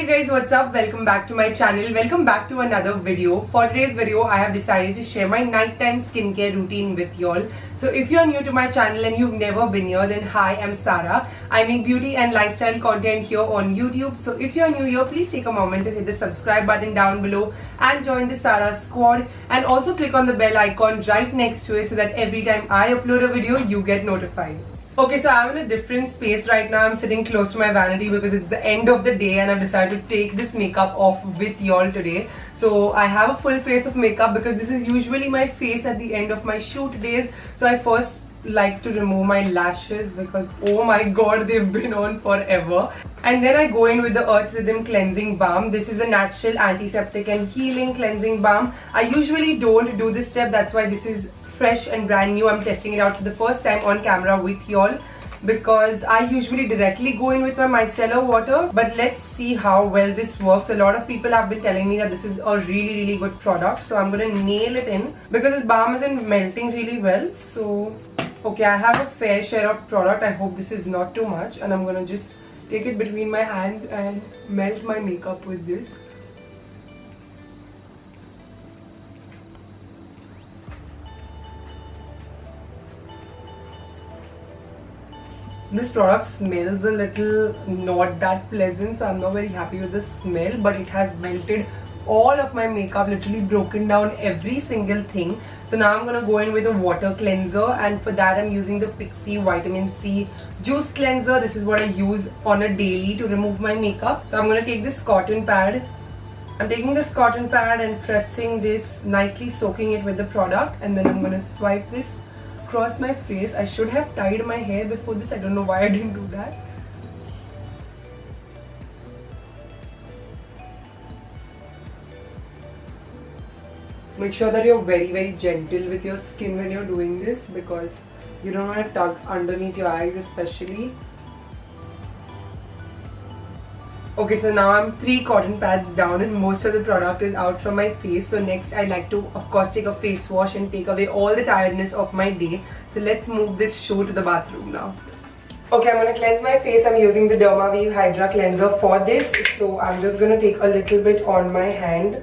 guys, what's up? Welcome back to my channel. Welcome back to another video. For today's video, I have decided to share my nighttime skincare routine with y'all. So if you're new to my channel and you've never been here, then hi, I'm Sarah. I make beauty and lifestyle content here on YouTube. So if you're new here, please take a moment to hit the subscribe button down below and join the Sarah squad. And also click on the bell icon right next to it so that every time I upload a video, you get notified. Okay, so I'm in a different space right now. I'm sitting close to my vanity because it's the end of the day and I've decided to take this makeup off with y'all today. So I have a full face of makeup because this is usually my face at the end of my shoot days. So I first like to remove my lashes because oh my god, they've been on forever. And then I go in with the Earth Rhythm Cleansing Balm. This is a natural antiseptic and healing cleansing balm. I usually don't do this step, that's why this is fresh and brand new. I'm testing it out for the first time on camera with y'all because I usually directly go in with my micellar water, but let's see how well this works. A lot of people have been telling me that this is a really good product, so I'm gonna nail it in because this balm isn't melting really well. So okay, I have a fair share of product. I hope this is not too much, and I'm gonna just take it between my hands and melt my makeup with this. This product smells a little not that pleasant, so I'm not very happy with the smell, but it has melted all of my makeup, literally broken down every single thing. So now I'm gonna go in with a water cleanser, and for that I'm using the Pixi Vitamin C Juice Cleanser. This is what I use on a daily to remove my makeup. So I'm gonna take this cotton pad. I'm taking this cotton pad and pressing this, nicely soaking it with the product, and then I'm gonna swipe this across my face. I should have tied my hair before this. I don't know why I didn't do that. Make sure that you're very gentle with your skin when you're doing this because you don't want to tug underneath your eyes especially. Okay, so now I'm 3 cotton pads down and most of the product is out from my face. So next I like to of course take a face wash and take away all the tiredness of my day. So let's move this show to the bathroom now. Okay, I'm going to cleanse my face. I'm using the Dermaweave Hydra Cleanser for this. So I'm just going to take a little bit on my hand.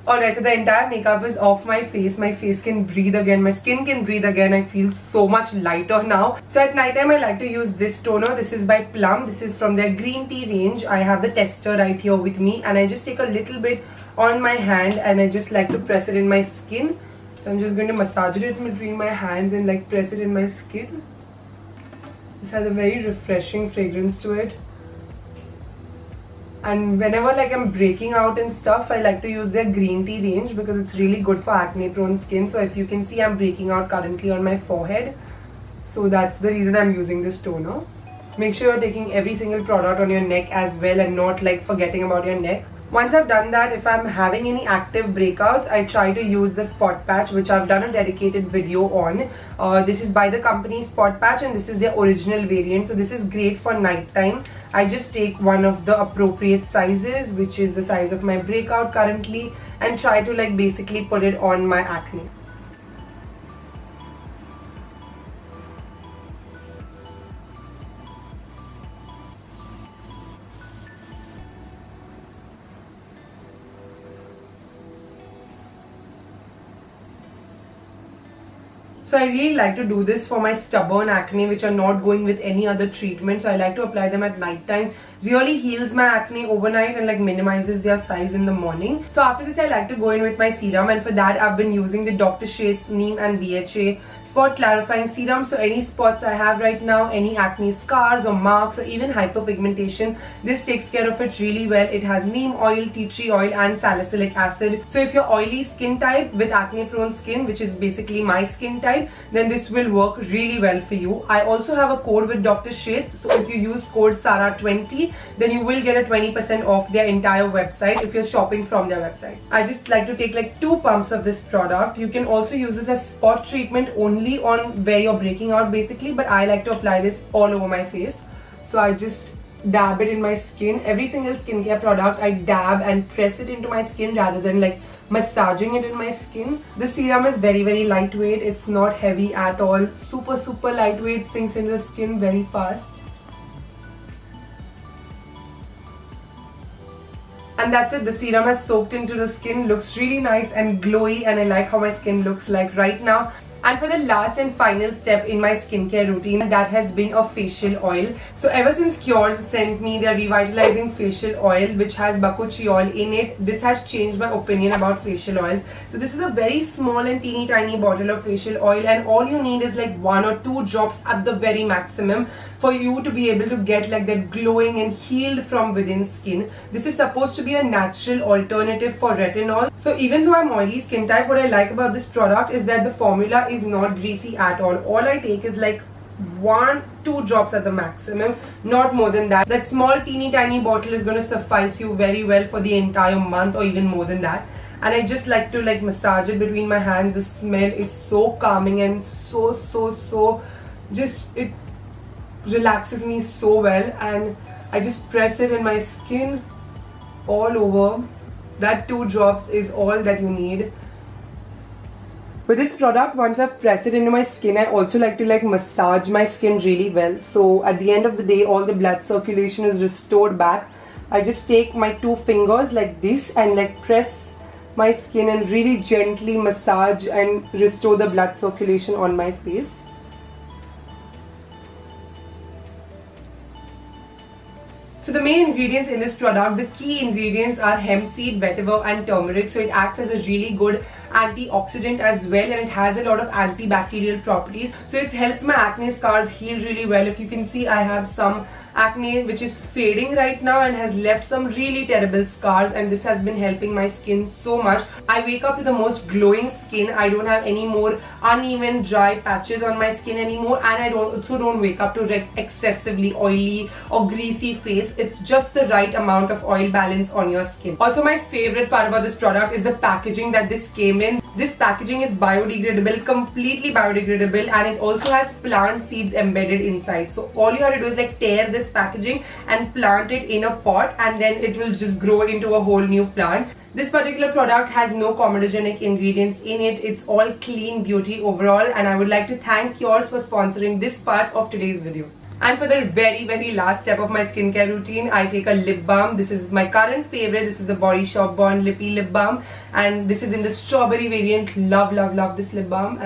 Alright, so the entire makeup is off my face. My face can breathe again. My skin can breathe again. I feel so much lighter now. So at night time, I like to use this toner. This is by Plum. This is from their green tea range. I have the tester right here with me. And I just take a little bit on my hand and I just like to press it in my skin. So I'm just going to massage it in between my hands and like press it in my skin. This has a very refreshing fragrance to it. And whenever like I'm breaking out and stuff, I like to use their green tea range because it's really good for acne prone skin. So if you can see, I'm breaking out currently on my forehead. So that's the reason I'm using this toner. Make sure you're taking every single product on your neck as well and not like forgetting about your neck. Once I've done that, if I'm having any active breakouts, I try to use the Spot Patch, which I've done a dedicated video on. This is by the company Spot Patch and this is their original variant. So this is great for nighttime. I just take one of the appropriate sizes, which is the size of my breakout currently, and try to like basically put it on my acne. So I really like to do this for my stubborn acne which are not going with any other treatment. So I like to apply them at night time. Really heals my acne overnight and like minimizes their size in the morning. So after this I like to go in with my serum, and for that I've been using the Dr. Sheth's Neem and BHA Spot Clarifying Serum. So any spots I have right now, any acne scars or marks or even hyperpigmentation, this takes care of it really well. It has neem oil, tea tree oil and salicylic acid. So if you're oily skin type with acne prone skin, which is basically my skin type, lifestyle, then this will work really well for you. I also have a code with Dr. Shades, so if you use code SARA20, then you will get a 20% off their entire website if you're shopping from their website. I just like to take like 2 pumps of this product. You can also use this as spot treatment only on where you're breaking out basically, but I like to apply this all over my face. So I just dab it in my skin. Every single skincare product I dab and press it into my skin rather than like massaging it in my skin. The serum is very lightweight. It's not heavy at all. Super lightweight, sinks into the skin very fast. And that's it. The serum has soaked into the skin, looks really nice and glowy, and I like how my skin looks like right now. And for the last and final step in my skincare routine, that has been a facial oil. So ever since Kiehl's sent me their revitalizing facial oil which has bakuchiol in it, this has changed my opinion about facial oils. So this is a very small and teeny tiny bottle of facial oil, and all you need is like 1 or 2 drops at the very maximum for you to be able to get like that glowing and healed from within skin. This is supposed to be a natural alternative for retinol. So even though I'm oily skin type, what I like about this product is that the formula is not greasy at all. All I take is like 1-2 drops at the maximum, not more than that. That small teeny tiny bottle is going to suffice you very well for the entire month or even more than that. And I just like to like massage it between my hands. The smell is so calming and so just, it relaxes me so well, and I just press it in my skin all over. That 2 drops is all that you need. With this product, once I've pressed it into my skin, I also like to like massage my skin really well. So at the end of the day, all the blood circulation is restored back. I just take my 2 fingers like this and like press my skin and really gently massage and restore the blood circulation on my face. So the main ingredients in this product, the key ingredients are hemp seed, vetiver and turmeric. So it acts as a really good antioxidant as well, and it has a lot of antibacterial properties. So it's helped my acne scars heal really well. If you can see, I have some acne which is fading right now and has left some really terrible scars, and this has been helping my skin so much. I wake up with the most glowing skin. I don't have any more uneven dry patches on my skin anymore, and I also don't wake up to like excessively oily or greasy face. It's just the right amount of oil balance on your skin. Also, my favorite part about this product is the packaging that this came in. This packaging is biodegradable, completely biodegradable, and it also has plant seeds embedded inside. So all you have to do is like tear this packaging and plant it in a pot, and then it will just grow into a whole new plant. This particular product has no comedogenic ingredients in it. It's all clean beauty overall, and I would like to thank Kiehl's for sponsoring this part of today's video. And for the very last step of my skincare routine, I take a lip balm. This is my current favorite. This is the Body Shop Born Lippy Lip Balm, and this is in the strawberry variant. Love this lip balm.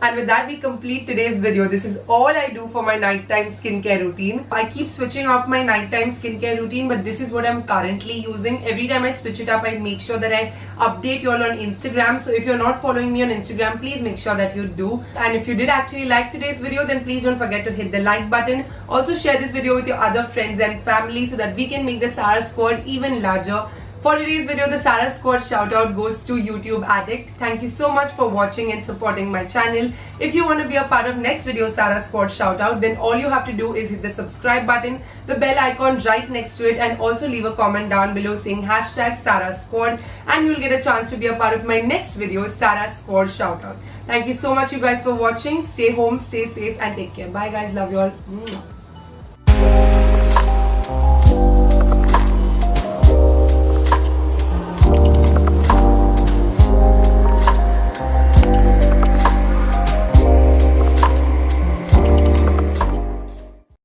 And with that, we complete today's video. This is all I do for my nighttime skincare routine. I keep switching up my nighttime skincare routine, but this is what I'm currently using. Every time I switch it up, I make sure that I update you all on Instagram. So if you're not following me on Instagram, please make sure that you do. And if you did actually like today's video, then please don't forget to hit the like button. Also share this video with your other friends and family so that we can make the Sara Squad even larger. For today's video, the Sara Squad shoutout goes to YouTube Addict. Thank you so much for watching and supporting my channel. If you want to be a part of next video Sara Squad shoutout, then all you have to do is hit the subscribe button, the bell icon right next to it, and also leave a comment down below saying hashtag Sara Squad, and you'll get a chance to be a part of my next video Sara Squad shoutout. Thank you so much you guys for watching. Stay home, stay safe, and take care. Bye guys, love you all.